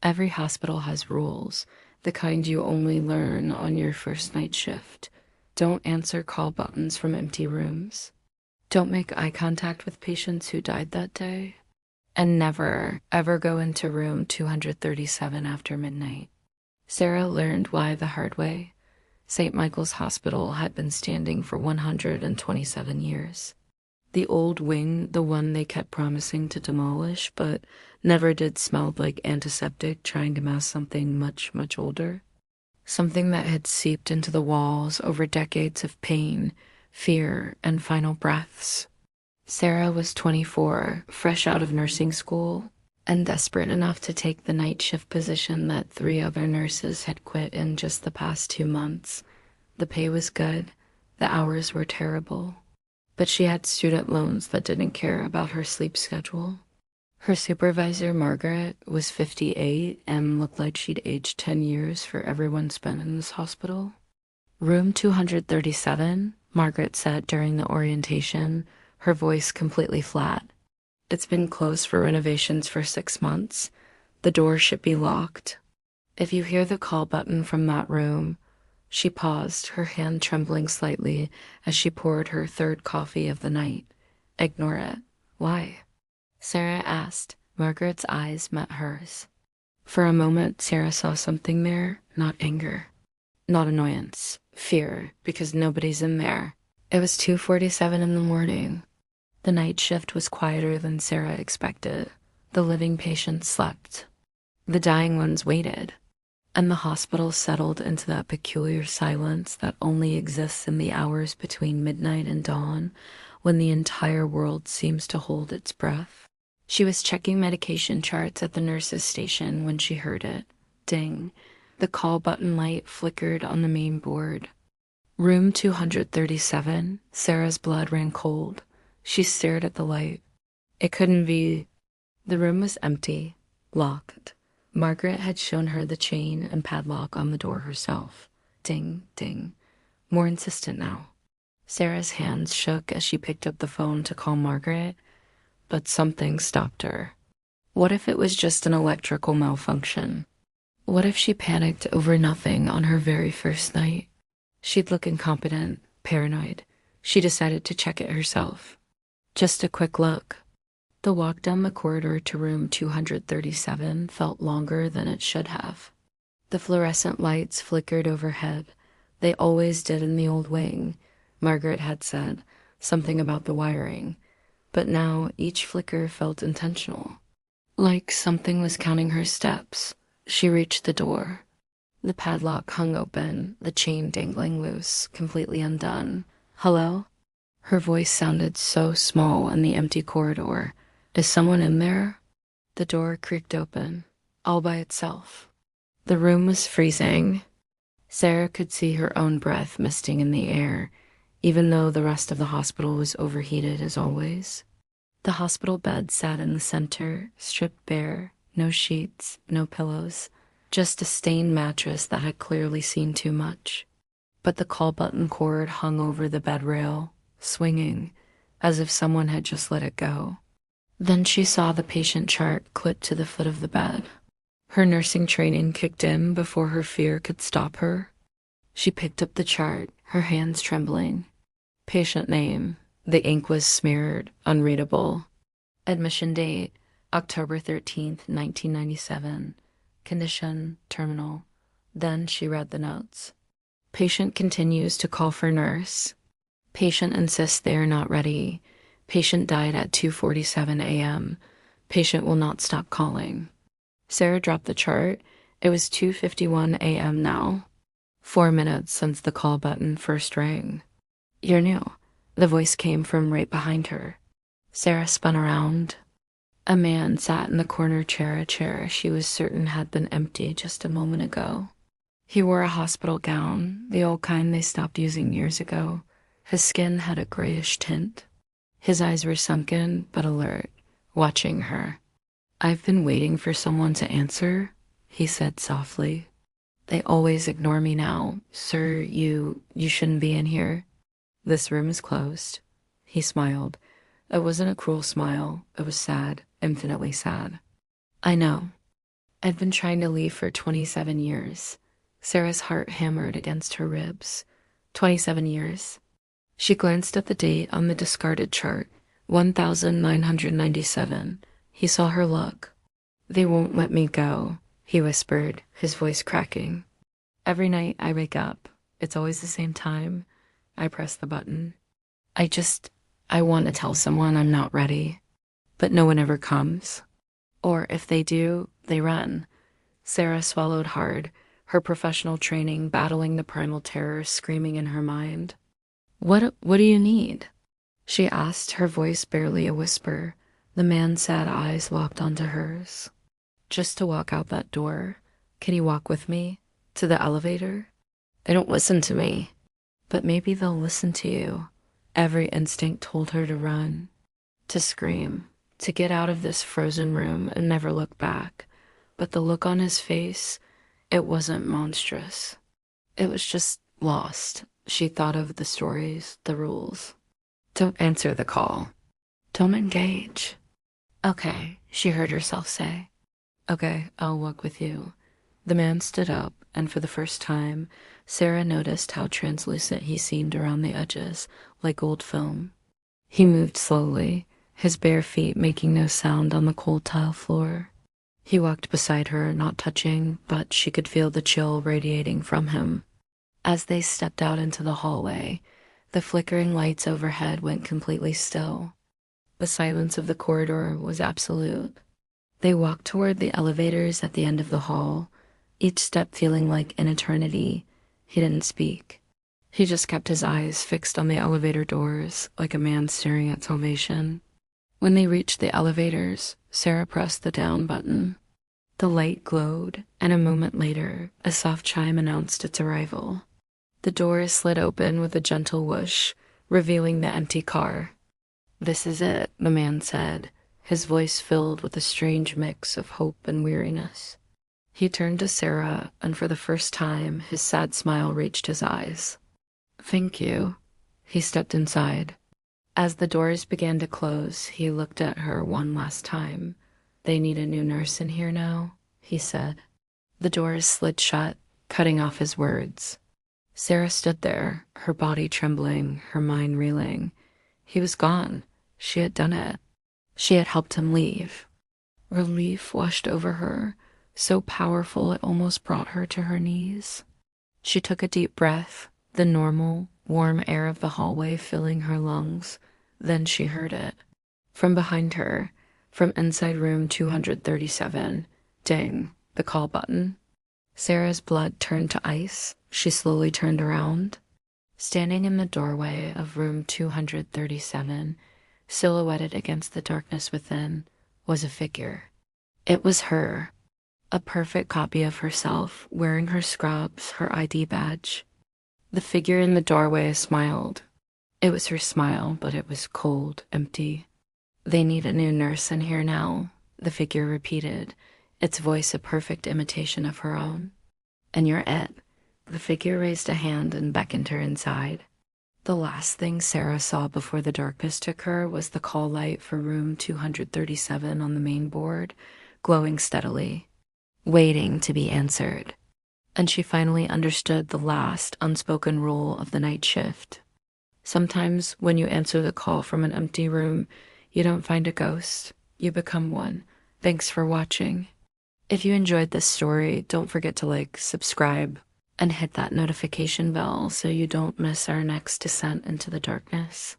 Every hospital has rules, the kind you only learn on your first night shift. Don't answer call buttons from empty rooms. Don't make eye contact with patients who died that day. And never, ever go into room 237 after midnight. Sarah learned why the hard way. St. Michael's Hospital had been standing for 127 years. The old wing, the one they kept promising to demolish, but never did, smelled like antiseptic trying to mask something much, much older. Something that had seeped into the walls over decades of pain, fear, and final breaths. Sarah was 24, fresh out of nursing school, and desperate enough to take the night shift position that 3 other nurses had quit in just the past 2 months. The pay was good, the hours were terrible, but she had student loans that didn't care about her sleep schedule. Her supervisor, Margaret, was 58 and looked like she'd aged 10 years for everyone spent in this hospital. Room 237, Margaret said during the orientation, her voice completely flat. It's been closed for renovations for 6 months. The door should be locked. If you hear the call button from that room, she paused, her hand trembling slightly as she poured her third coffee of the night. Ignore it. Why? Sarah asked. Margaret's eyes met hers. For a moment, Sarah saw something there, not anger, not annoyance, fear, because nobody's in there. It was 2:47 in the morning. The night shift was quieter than Sarah expected. The living patients slept. The dying ones waited. And the hospital settled into that peculiar silence that only exists in the hours between midnight and dawn, when the entire world seems to hold its breath. She was checking medication charts at the nurse's station when she heard it. Ding. The call button light flickered on the main board. Room 237. Sarah's blood ran cold. She stared at the light. It couldn't be. The room was empty, locked. Margaret had shown her the chain and padlock on the door herself. Ding, ding. More insistent now. Sarah's hands shook as she picked up the phone to call Margaret, but something stopped her. What if it was just an electrical malfunction? What if she panicked over nothing on her very first night? She'd look incompetent, paranoid. She decided to check it herself. Just a quick look. The walk down the corridor to room 237 felt longer than it should have. The fluorescent lights flickered overhead. They always did in the old wing. Margaret had said something about the wiring, but now each flicker felt intentional. Like something was counting her steps. She reached the door. The padlock hung open, the chain dangling loose, completely undone. Hello? Her voice sounded so small in the empty corridor. Is someone in there? The door creaked open, all by itself. The room was freezing. Sarah could see her own breath misting in the air, even though the rest of the hospital was overheated as always. The hospital bed sat in the center, stripped bare, no sheets, no pillows, just a stained mattress that had clearly seen too much. But the call button cord hung over the bed rail, swinging, as if someone had just let it go. Then she saw the patient chart clipped to the foot of the bed. Her nursing training kicked in before her fear could stop her. She picked up the chart, her hands trembling. Patient name. The ink was smeared, unreadable. Admission date, October 13th, 1997. Condition, terminal. Then she read the notes. Patient continues to call for nurse. Patient insists they are not ready. Patient died at 2:47 a.m. Patient will not stop calling. Sarah dropped the chart. It was 2:51 a.m. now. 4 minutes since the call button first rang. You're new. The voice came from right behind her. Sarah spun around. A man sat in the corner chair, a chair she was certain had been empty just a moment ago. He wore a hospital gown, the old kind they stopped using years ago. His skin had a grayish tint. His eyes were sunken but alert, watching her. I've been waiting for someone to answer, he said softly. They always ignore me now. Sir, you shouldn't be in here. This room is closed. He smiled. It wasn't a cruel smile. It was sad, infinitely sad. I know. I'd been trying to leave for 27 years. Sarah's heart hammered against her ribs. 27 years. She glanced at the date on the discarded chart. 1997. He saw her look. They won't let me go, he whispered, his voice cracking. Every night I wake up, it's always the same time. I press the button. I want to tell someone I'm not ready, but no one ever comes. Or if they do, they run. Sarah swallowed hard, her professional training battling the primal terror screaming in her mind. What do you need? She asked, her voice barely a whisper. The man's sad eyes locked onto hers. Just to walk out that door. Can you walk with me? To the elevator? They don't listen to me. But maybe they'll listen to you. Every instinct told her to run, to scream, to get out of this frozen room and never look back. But the look on his face, it wasn't monstrous. It was just lost. She thought of the stories, the rules. Don't answer the call. Don't engage. Okay, she heard herself say. Okay, I'll walk with you. The man stood up, and for the first time, Sarah noticed how translucent he seemed around the edges, like gold film. He moved slowly, his bare feet making no sound on the cold tile floor. He walked beside her, not touching, but she could feel the chill radiating from him. As they stepped out into the hallway, the flickering lights overhead went completely still. The silence of the corridor was absolute. They walked toward the elevators at the end of the hall, each step feeling like an eternity. He didn't speak. He just kept his eyes fixed on the elevator doors, like a man staring at salvation. When they reached the elevators, Sarah pressed the down button. The light glowed, and a moment later, a soft chime announced its arrival. The doors slid open with a gentle whoosh, revealing the empty car. This is it, the man said, his voice filled with a strange mix of hope and weariness. He turned to Sarah, and for the first time, his sad smile reached his eyes. Thank you. He stepped inside. As the doors began to close, he looked at her one last time. They need a new nurse in here now, he said. The doors slid shut, cutting off his words. Sarah stood there, her body trembling, her mind reeling. He was gone. She had done it. She had helped him leave. Relief washed over her, so powerful it almost brought her to her knees. She took a deep breath, the normal, warm air of the hallway filling her lungs. Then she heard it. From behind her, from inside room 237, ding, the call button. Sarah's blood turned to ice. She slowly turned around. Standing in the doorway of room 237, silhouetted against the darkness within, was a figure. It was her, a perfect copy of herself, wearing her scrubs, her ID badge. The figure in the doorway smiled. It was her smile, but it was cold, empty. They need a new nurse in here now, the figure repeated, its voice a perfect imitation of her own. And you're it. The figure raised a hand and beckoned her inside. The last thing Sarah saw before the darkness took her was the call light for room 237 on the main board, glowing steadily, waiting to be answered. And she finally understood the last unspoken rule of the night shift. Sometimes when you answer the call from an empty room, you don't find a ghost, you become one. Thanks for watching. If you enjoyed this story, don't forget to like, subscribe, and hit that notification bell so you don't miss our next descent into the darkness.